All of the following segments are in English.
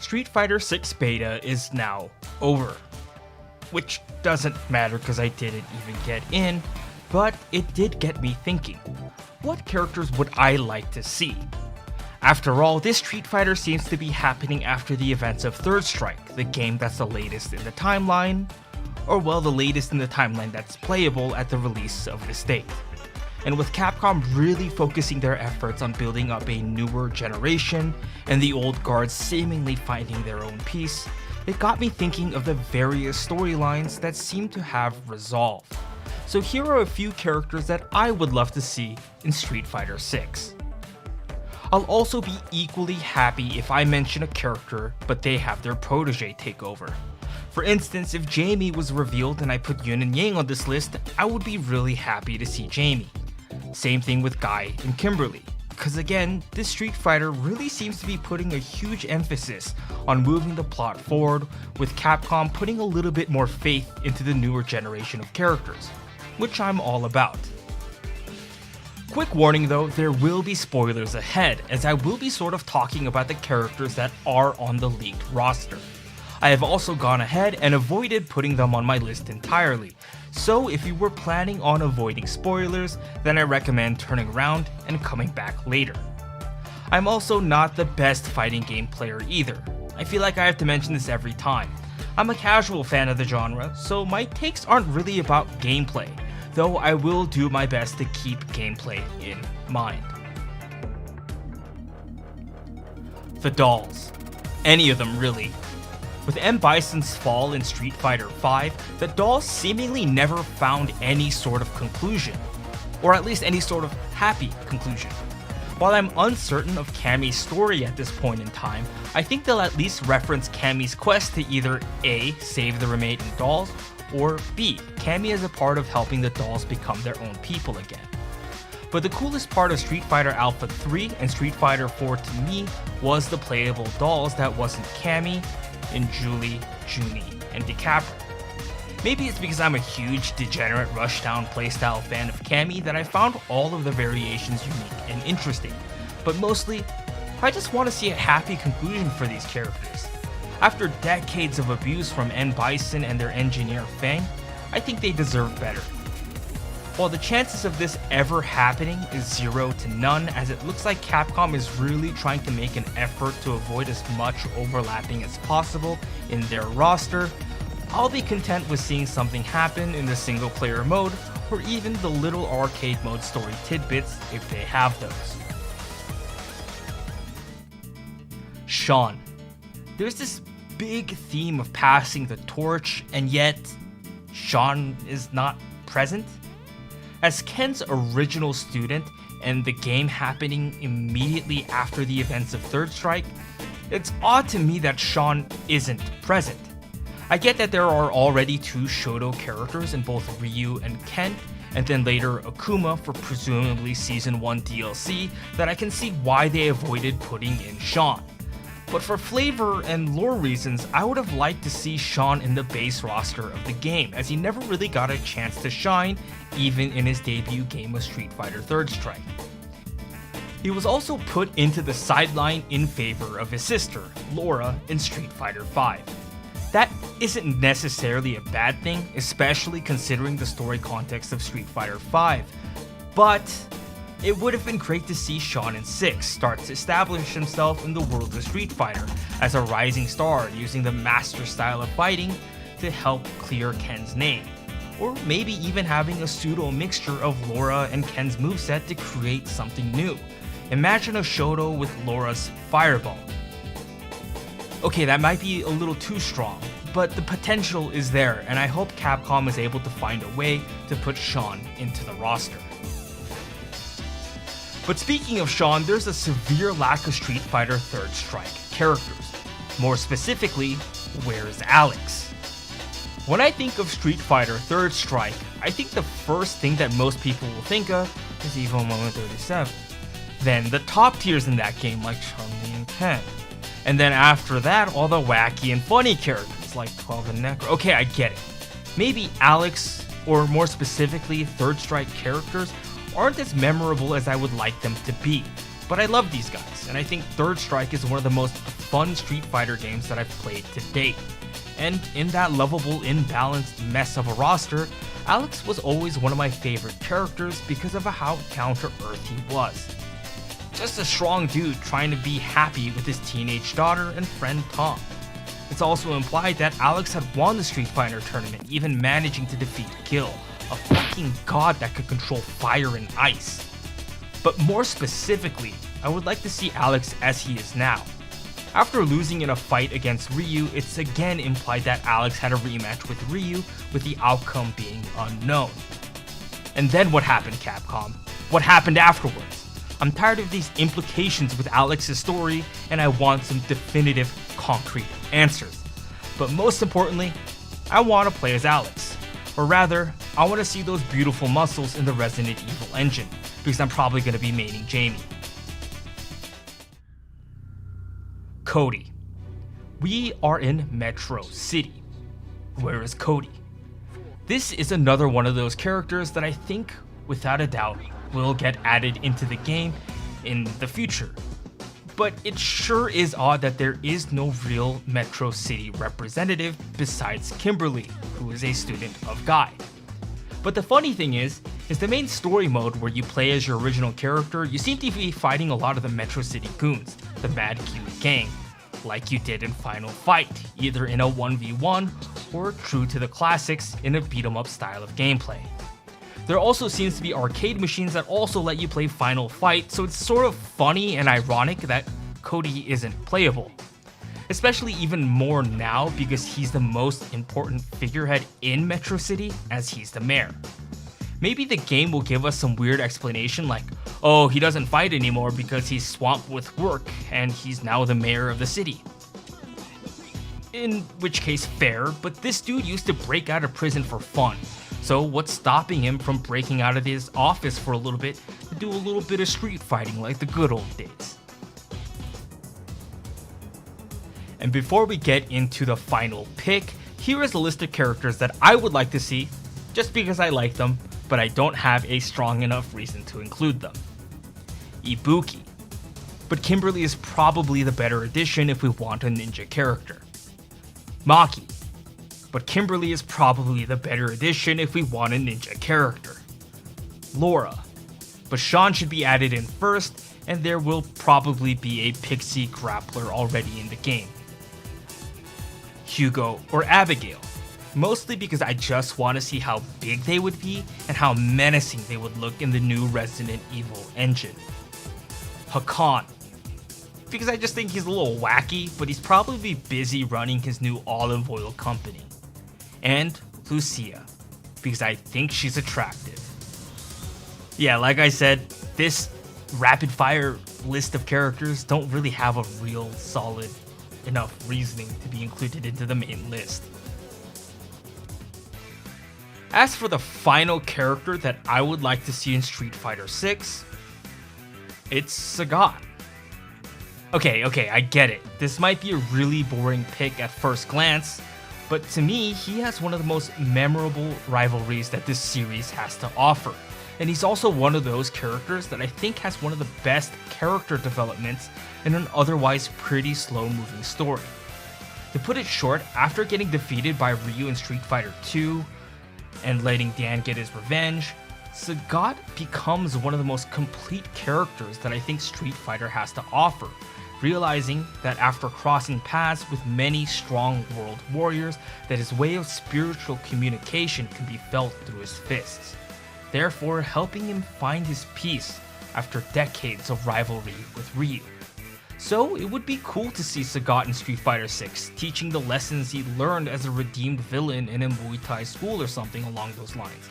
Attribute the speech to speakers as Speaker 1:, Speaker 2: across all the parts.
Speaker 1: Street Fighter 6 beta is now over. Which doesn't matter because I didn't even get in, but it did get me thinking, what characters would I like to see? After all, this Street Fighter seems to be happening after the events of Third Strike, the game that's the latest in the timeline, or well, the latest in the timeline that's playable at the release of this date. And with Capcom really focusing their efforts on building up a newer generation, and the old guards seemingly finding their own peace, it got me thinking of the various storylines that seem to have resolved. So here are a few characters that I would love to see in Street Fighter 6. I'll also be equally happy if I mention a character, but they have their protege take over. For instance, if Jamie was revealed and I put Yun and Yang on this list, I would be really happy to see Jamie. Same thing with Guy and Kimberly, because again, this Street Fighter really seems to be putting a huge emphasis on moving the plot forward, with Capcom putting a little bit more faith into the newer generation of characters, which I'm all about. Quick warning though, there will be spoilers ahead, as I will be sort of talking about the characters that are on the leaked roster. I have also gone ahead and avoided putting them on my list entirely, so if you were planning on avoiding spoilers, then I recommend turning around and coming back later. I'm also not the best fighting game player either. I feel like I have to mention this every time. I'm a casual fan of the genre, so my takes aren't really about gameplay, though I will do my best to keep gameplay in mind. The dolls. Any of them really. With M. Bison's fall in Street Fighter V, the dolls seemingly never found any sort of conclusion, or at least any sort of happy conclusion. While I'm uncertain of Cammy's story at this point in time, I think they'll at least reference Cammy's quest to either A. save the remaining dolls, or B. Cammy as a part of helping the dolls become their own people again. But the coolest part of Street Fighter Alpha 3 and Street Fighter 4 to me was the playable dolls that wasn't Cammy, and Julie, Junie, and DeCaprio. Maybe it's because I'm a huge degenerate Rushdown playstyle fan of Cammy that I found all of the variations unique and interesting, but mostly, I just want to see a happy conclusion for these characters. After decades of abuse from N. Bison and their engineer Fang, I think they deserve better. While the chances of this ever happening is 0 to none, as it looks like Capcom is really trying to make an effort to avoid as much overlapping as possible in their roster, I'll be content with seeing something happen in the single player mode, or even the little arcade mode story tidbits if they have those. Sean. There's this big theme of passing the torch, and yet Sean is not present. As Ken's original student and the game happening immediately after the events of Third Strike, it's odd to me that Sean isn't present. I get that there are already 2 Shoto characters in both Ryu and Ken, and then later Akuma for presumably Season 1 DLC, that I can see why they avoided putting in Sean. But for flavor and lore reasons, I would have liked to see Sean in the base roster of the game, as he never really got a chance to shine, even in his debut game of Street Fighter Third Strike. He was also put into the sideline in favor of his sister, Laura, in Street Fighter V. That isn't necessarily a bad thing, especially considering the story context of Street Fighter V, but it would have been great to see Sean in 6 start to establish himself in the world of Street Fighter as a rising star, using the master style of fighting to help clear Ken's name. Or maybe even having a pseudo mixture of Laura and Ken's moveset to create something new. Imagine a Shoto with Laura's Fireball. Okay, that might be a little too strong, but the potential is there, and I hope Capcom is able to find a way to put Sean into the roster. But speaking of Sean, there's a severe lack of Street Fighter Third Strike characters. More specifically, where's Alex? When I think of Street Fighter Third Strike, I think the first thing that most people will think of is Evo Moment 37. Then the top tiers in that game like Chun-Li and Ken. And then after that, all the wacky and funny characters like 12 and Necro. Okay, I get it. Maybe Alex, or more specifically Third Strike characters, aren't as memorable as I would like them to be. but I love these guys, and I think Third Strike is one of the most fun Street Fighter games that I've played to date. And in that lovable, imbalanced mess of a roster, Alex was always one of my favorite characters because of how down-to-earth he was. Just a strong dude trying to be happy with his teenage daughter and friend Tom. It's also implied that Alex had won the Street Fighter tournament, even managing to defeat Gil, a fucking god that could control fire and ice. But more specifically, I would like to see Alex as he is now. After losing in a fight against Ryu, it's again implied that Alex had a rematch with Ryu, with the outcome being unknown. And then what happened, Capcom? What happened afterwards? I'm tired of these implications with Alex's story, and I want some definitive, concrete answers. But most importantly, I want to play as Alex. Or rather, I want to see those beautiful muscles in the Resident Evil engine, because I'm probably going to be maining Jamie. Cody. We are in Metro City. Where is Cody? This is another one of those characters that I think, without a doubt, will get added into the game in the future. But it sure is odd that there is no real Metro City representative besides Kimberly, who is a student of Guy. But the funny thing is the main story mode where you play as your original character, you seem to be fighting a lot of the Metro City goons, the Mad Q gang, like you did in Final Fight, either in a 1v1 or true to the classics in a beat 'em up style of gameplay. There also seems to be arcade machines that also let you play Final Fight, so it's sort of funny and ironic that Cody isn't playable. Especially even more now because he's the most important figurehead in Metro City, as he's the mayor. Maybe the game will give us some weird explanation like, oh, he doesn't fight anymore because he's swamped with work and he's now the mayor of the city. In which case, fair, but this dude used to break out of prison for fun. So what's stopping him from breaking out of his office for a little bit to do a little bit of street fighting like the good old days? And before we get into the final pick, here is a list of characters that I would like to see, just because I like them, but I don't have a strong enough reason to include them. Ibuki. But Kimberly is probably the better addition if we want a ninja character. Maki. But Kimberly is probably the better addition if we want a ninja character. Laura. But Sean should be added in first, and there will probably be a pixie grappler already in the game. Hugo or Abigail. Mostly because I just want to see how big they would be and how menacing they would look in the new Resident Evil engine. Hakan. Because I just think he's a little wacky, but he's probably busy running his new olive oil company. And Lucia, because I think she's attractive. Yeah, like I said, this rapid fire list of characters don't really have a real solid enough reasoning to be included into the main list. As for the final character that I would like to see in Street Fighter 6, it's Sagat. Okay, I get it. This might be a really boring pick at first glance, but to me, he has one of the most memorable rivalries that this series has to offer. And he's also one of those characters that I think has one of the best character developments in an otherwise pretty slow-moving story. To put it short, after getting defeated by Ryu in Street Fighter 2 and letting Dan get his revenge, Sagat becomes one of the most complete characters that I think Street Fighter has to offer, realizing that after crossing paths with many strong world warriors, that his way of spiritual communication can be felt through his fists, therefore helping him find his peace after decades of rivalry with Ryu. So it would be cool to see Sagat in Street Fighter 6 teaching the lessons he learned as a redeemed villain in a Muay Thai school or something along those lines.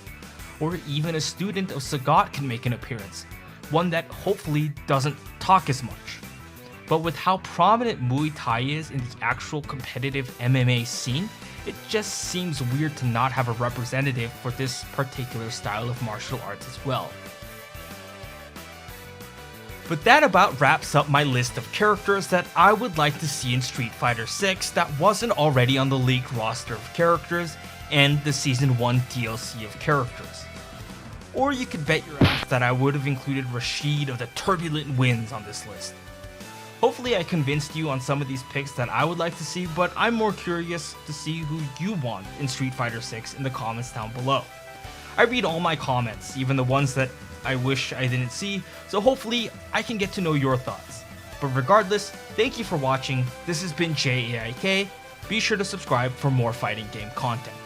Speaker 1: Or even a student of Sagat can make an appearance, one that hopefully doesn't talk as much. But with how prominent Muay Thai is in the actual competitive MMA scene, it just seems weird to not have a representative for this particular style of martial arts as well. But that about wraps up my list of characters that I would like to see in Street Fighter 6 that wasn't already on the league roster of characters and the Season 1 DLC of characters. or you could bet your ass that I would have included Rashid of the Turbulent Winds on this list. Hopefully I convinced you on some of these picks that I would like to see, but I'm more curious to see who you want in Street Fighter 6 in the comments down below. I read all my comments, even the ones that I wish I didn't see, so hopefully I can get to know your thoughts. But regardless, thank you for watching. This has been JaeAIK. Be sure to subscribe for more fighting game content.